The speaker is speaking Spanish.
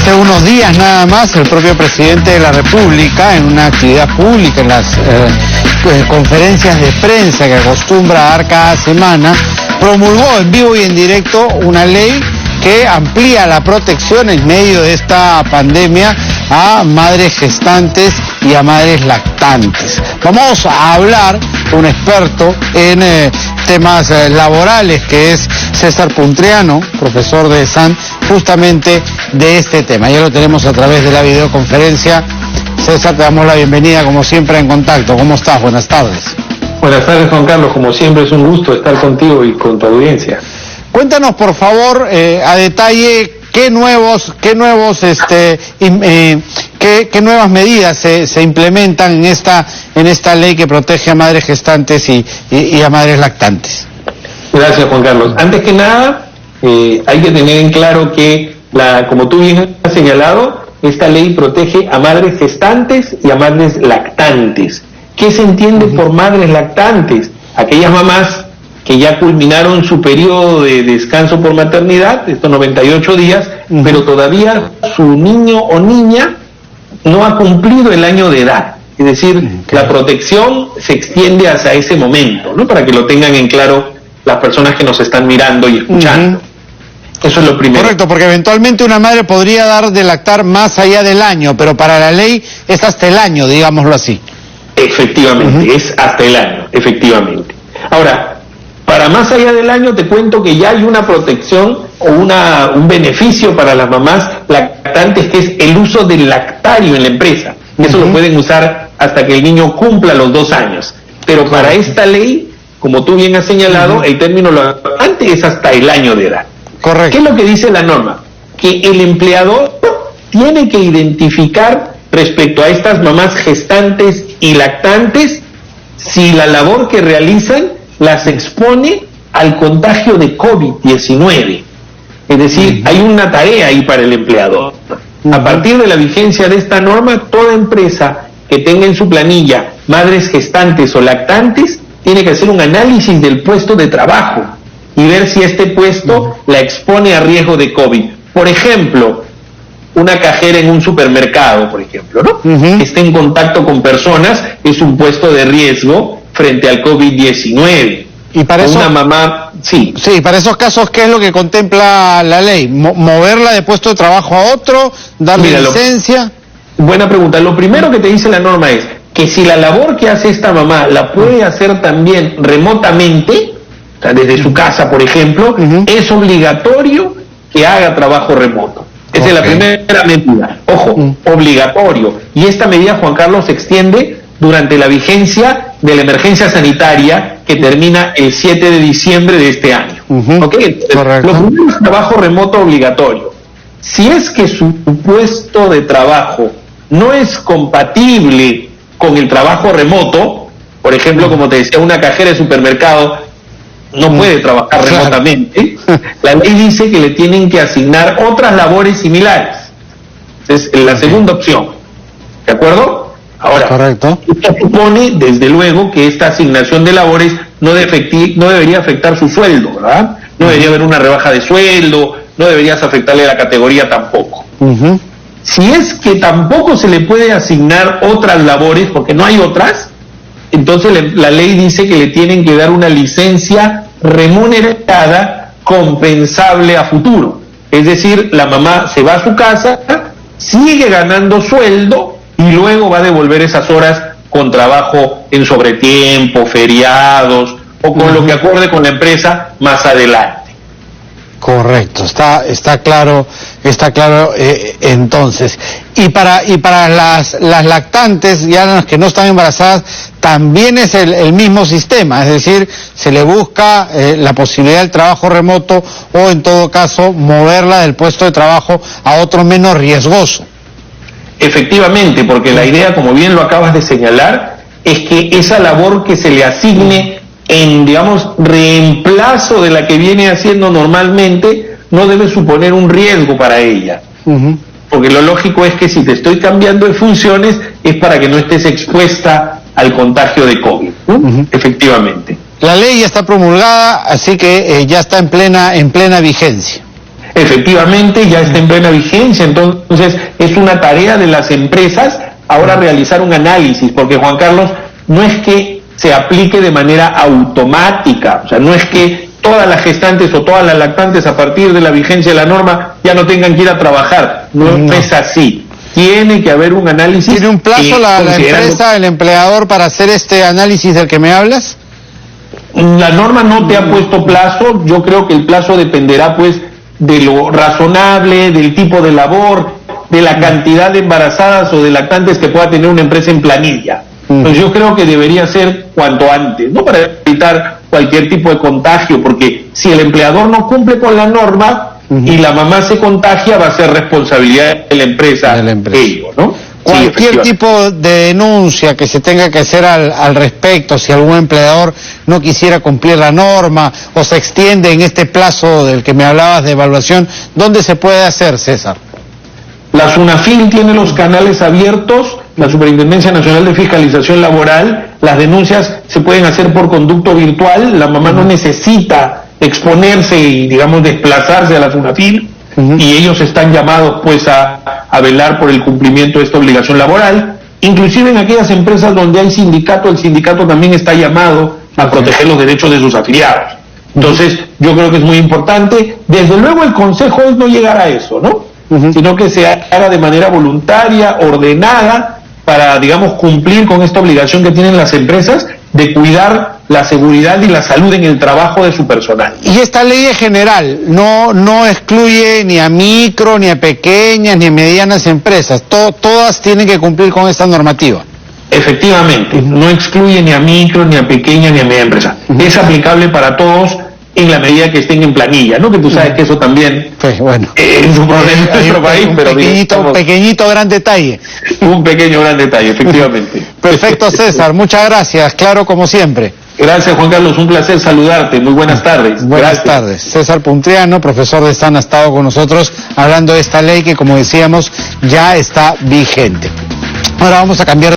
Hace unos días nada más el propio presidente de la República, en una actividad pública, en las conferencias de prensa que acostumbra dar cada semana, promulgó en vivo y en directo una ley que amplía la protección en medio de esta pandemia a madres gestantes y a madres lactantes. Vamos a hablar con un experto en temas laborales, que es César Puntriano, profesor de SAN, justamente de este tema. Ya lo tenemos a través de la videoconferencia. César, te damos la bienvenida, como siempre, En Contacto. ¿Cómo estás? Buenas tardes. Buenas tardes, Juan Carlos. Como siempre, es un gusto estar contigo y con tu audiencia. Cuéntanos, por favor, a detalle, qué nuevas medidas se implementan en esta ley que protege a madres gestantes y a madres lactantes. Gracias, Juan Carlos. Antes que nada, hay que tener en claro que, como tú bien has señalado, esta ley protege a madres gestantes y a madres lactantes. ¿Qué se entiende por madres lactantes? Aquellas mamás que ya culminaron su periodo de descanso por maternidad, estos 98 días, pero todavía su niño o niña no ha cumplido el año de edad. Es decir, la protección se extiende hasta ese momento, ¿no? Para que lo tengan en claro las personas que nos están mirando y escuchando. Eso es lo primero. Correcto, porque eventualmente una madre podría dar de lactar más allá del año, pero para la ley es hasta el año, digámoslo así. Efectivamente, es hasta el año, efectivamente. Ahora, para más allá del año te cuento que ya hay una protección o un beneficio para las mamás lactantes, que es el uso del lactario en la empresa. Eso lo pueden usar hasta que el niño cumpla los 2 años. Pero para esta ley, como tú bien has señalado, el término lactante es hasta el año de edad. Correcto. ¿Qué es lo que dice la norma? Que el empleador tiene que identificar respecto a estas mamás gestantes y lactantes si la labor que realizan las expone al contagio de COVID-19. Es decir, hay una tarea ahí para el empleador. A partir de la vigencia de esta norma, toda empresa que tenga en su planilla madres gestantes o lactantes tiene que hacer un análisis del puesto de trabajo y ver si este puesto la expone a riesgo de COVID. Por ejemplo, una cajera en un supermercado, por ejemplo, ¿no? Que esté en contacto con personas, es un puesto de riesgo frente al COVID-19. Y para eso, una mamá, sí, para esos casos, ¿qué es lo que contempla la ley? ¿Moverla de puesto de trabajo a otro? ¿Darle licencia? Buena pregunta. Lo primero que te dice la norma es que si la labor que hace esta mamá la puede hacer también remotamente, o sea, desde su casa, por ejemplo, es obligatorio que haga trabajo remoto. Esa es la primera medida. Ojo, obligatorio. Y esta medida, Juan Carlos, se extiende durante la vigencia de la emergencia sanitaria que termina el 7 de diciembre de este año. Correcto. Lo primero es trabajo remoto obligatorio. Si es que su puesto de trabajo no es compatible con el trabajo remoto, por ejemplo, como te decía, una cajera de supermercado no puede trabajar remotamente, la ley dice que le tienen que asignar otras labores similares. Es la segunda opción. ¿De acuerdo? Ahora, correcto. Esto supone, desde luego, que esta asignación de labores no debería afectar su sueldo, ¿verdad? No debería haber una rebaja de sueldo, no deberías afectarle la categoría tampoco. Si es que tampoco se le puede asignar otras labores, porque no hay otras, entonces la ley dice que le tienen que dar una licencia remunerada compensable a futuro. Es decir, la mamá se va a su casa, sigue ganando sueldo y luego va a devolver esas horas con trabajo en sobretiempo, feriados o con lo que acorde con la empresa más adelante. Correcto, está claro entonces. Y para las lactantes, ya las que no están embarazadas, también es el mismo sistema, es decir, se le busca la posibilidad del trabajo remoto o, en todo caso, moverla del puesto de trabajo a otro menos riesgoso. Efectivamente, porque la idea, como bien lo acabas de señalar, es que esa labor que se le asigne en, digamos, reemplazo de la que viene haciendo normalmente, no debe suponer un riesgo para ella. Porque lo lógico es que si te estoy cambiando de funciones es para que no estés expuesta al contagio de COVID, ¿no? Efectivamente. La ley ya está promulgada, así que ya está en plena vigencia. efectivamente ya está en plena vigencia, entonces es una tarea de las empresas ahora realizar un análisis, porque Juan Carlos, no es que se aplique de manera automática, o sea, no es que todas las gestantes o todas las lactantes a partir de la vigencia de la norma ya no tengan que ir a trabajar, no es así. Tiene que haber un análisis. ¿Tiene un plazo la empresa, el empleador, para hacer este análisis del que me hablas? La norma no te ha puesto plazo, yo creo que el plazo dependerá pues de lo razonable, del tipo de labor, de la cantidad de embarazadas o de lactantes que pueda tener una empresa en planilla. Entonces yo creo que debería ser cuanto antes, no para evitar cualquier tipo de contagio, porque si el empleador no cumple con la norma y la mamá se contagia, va a ser responsabilidad de la empresa, ello, ¿no? Cualquier tipo de denuncia que se tenga que hacer al respecto, si algún empleador no quisiera cumplir la norma o se extiende en este plazo del que me hablabas de evaluación, ¿dónde se puede hacer, César? La SUNAFIL tiene los canales abiertos, la Superintendencia Nacional de Fiscalización Laboral, las denuncias se pueden hacer por conducto virtual, la mamá no necesita exponerse y, digamos, desplazarse a la SUNAFIL, y ellos están llamados pues a velar por el cumplimiento de esta obligación laboral. Inclusive en aquellas empresas donde hay sindicato, el sindicato también está llamado a proteger los derechos de sus afiliados. Entonces yo creo que es muy importante. Desde luego el consejo es no llegar a eso, ¿no? Sino que se haga de manera voluntaria, ordenada, para, digamos, cumplir con esta obligación que tienen las empresas de cuidar la seguridad y la salud en el trabajo de su personal. Y esta ley es general, no excluye ni a micro, ni a pequeñas, ni a medianas empresas, todas tienen que cumplir con esta normativa. Efectivamente, no excluye ni a micro, ni a pequeña, ni a media empresa. Es aplicable para todos en la medida que estén en planilla, ¿no? Que tú sabes que eso también pues, bueno, es un problema en nuestro país, pero un pequeñito gran detalle. Un pequeño gran detalle, efectivamente. Perfecto, César, muchas gracias, claro como siempre. Gracias, Juan Carlos, un placer saludarte, muy buenas tardes. Buenas tardes. César Puntriano, profesor de STAN, ha estado con nosotros hablando de esta ley que, como decíamos, ya está vigente. Ahora vamos a cambiar